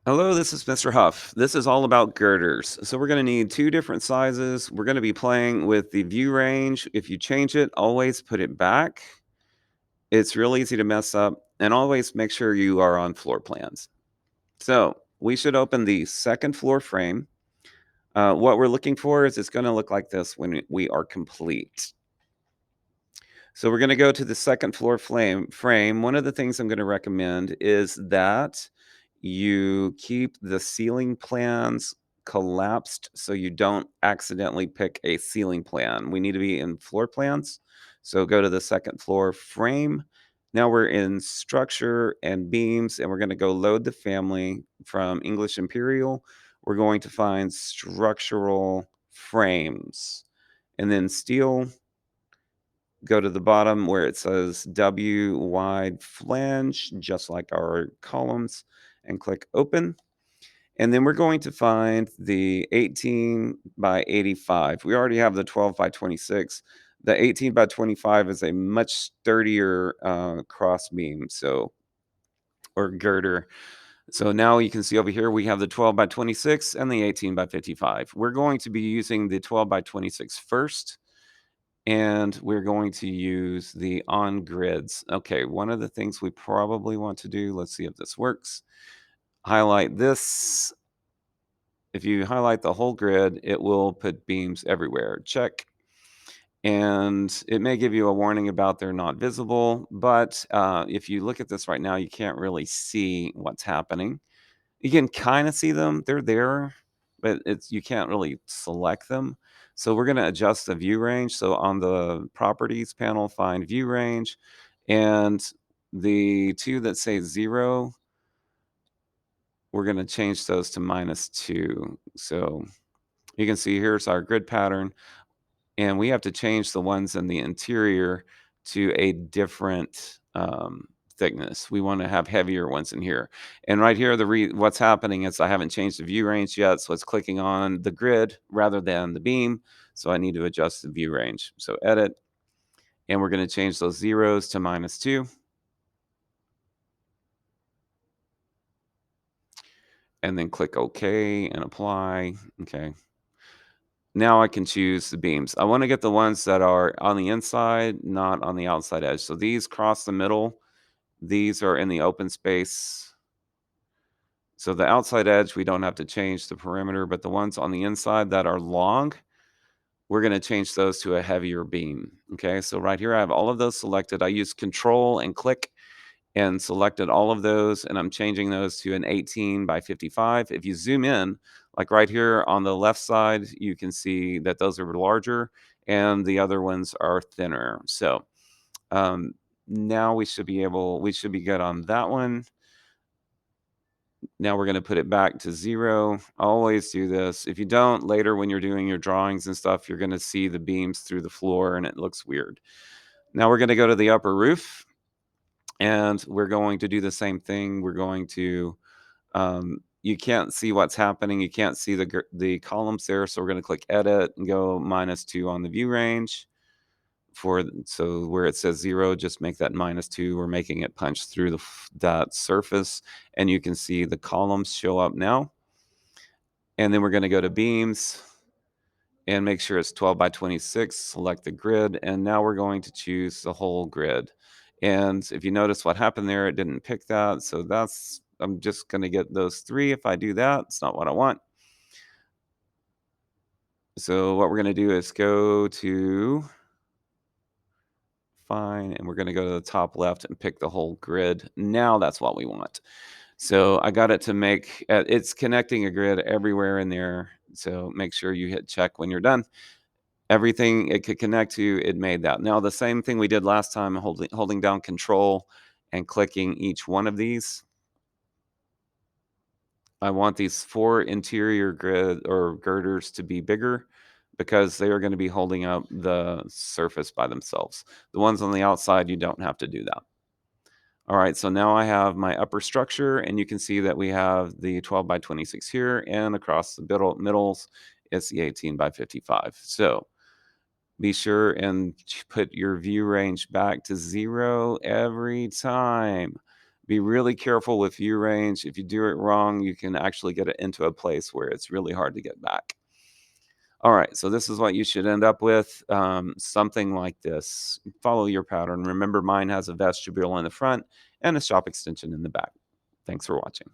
Hello, this is Mr. Huff. This is all about girders. So we're going to need two different sizes. We're going to be playing with the view range. If you change it, always put it back. It's real easy to mess up, and always make sure you are on floor plans. So we should open the second floor frame. What we're looking for is it's going to look like this when we are complete. So we're going to go to the second floor frame. One of the things I'm going to recommend is that you keep the ceiling plans collapsed so you don't accidentally pick a ceiling plan. We need to be in floor plans. So go to the second floor frame. Now we're in structure and beams, and we're going to go load the family from English Imperial. We're going to find structural frames and then steel. Go to the bottom where it says W wide flange, just like our columns, and click open. And then we're going to find the 18 by 85. We already have the 12 by 26. The 18 by 25 is a much sturdier cross beam, or girder. So now you can see over here we have the 12 by 26 and the 18 by 55. We're going to be using the 12 by 26 first, and we're going to use the on grids. Okay, one of the things we probably want to do, let's see if this works. Highlight this. If you highlight the whole grid, it will put beams everywhere. Check. And it may give you a warning about they're not visible, but if you look at this right now, you can't really see what's happening. You can kind of see them. They're there, but you can't really select them. So we're going to adjust the view range. So on the properties panel, find view range, and the two that say 0, we're going to change those to -2. So you can see here's our grid pattern, and we have to change the ones in the interior to a different thickness. We want to have heavier ones in here. And right here, what's happening is I haven't changed the view range yet, so it's clicking on the grid rather than the beam. So I need to adjust the view range. So edit, and we're going to change those zeros to -2. And then click OK and apply. Okay. Now I can choose the beams. I want to get the ones that are on the inside, not on the outside edge. So these cross the middle. These are in the open space. So the outside edge, we don't have to change the perimeter, but the ones on the inside that are long, we're going to change those to a heavier beam. Okay, so right here, I have all of those selected. I use Control and click and selected all of those, and I'm changing those to an 18 by 55. If you zoom in, like right here on the left side, you can see that those are larger and the other ones are thinner. So um, now we should be good on that one. Now we're going to put it back to 0. Always do this. If you don't, later when you're doing your drawings and stuff, you're going to see the beams through the floor and it looks weird. Now we're going to go to the upper roof, and we're going to do the same thing. We're going to, you can't see what's happening. You can't see the columns there. So we're going to click edit and go -2 on the view range. So where it says 0, just make that -2. We're making it punch through that surface, and you can see the columns show up now. And then we're going to go to beams and make sure it's 12 by 26. Select the grid, and now we're going to choose the whole grid. And if you notice what happened there, it didn't pick that. So I'm just going to get those 3. If I do that, it's not what I want. So what we're going to do is go to fine, and we're going to go to the top left and pick the whole grid. Now that's what we want. So I got it to make it's connecting a grid everywhere in there. So make sure you hit check when you're done. Everything it could connect to, it made that. Now the same thing we did last time, holding down Control and clicking each one of these. I want these 4 interior grid or girders to be bigger because they are going to be holding up the surface by themselves. The ones on the outside, you don't have to do that. All right, so now I have my upper structure, and you can see that we have the 12 by 26 here, and across the middles, it's the 18 by 55. So be sure and put your view range back to 0 every time. Be really careful with view range. If you do it wrong, you can actually get it into a place where it's really hard to get back. All right, so this is what you should end up with, something like this. Follow your pattern. Remember, mine has a vestibule in the front and a shop extension in the back. Thanks for watching.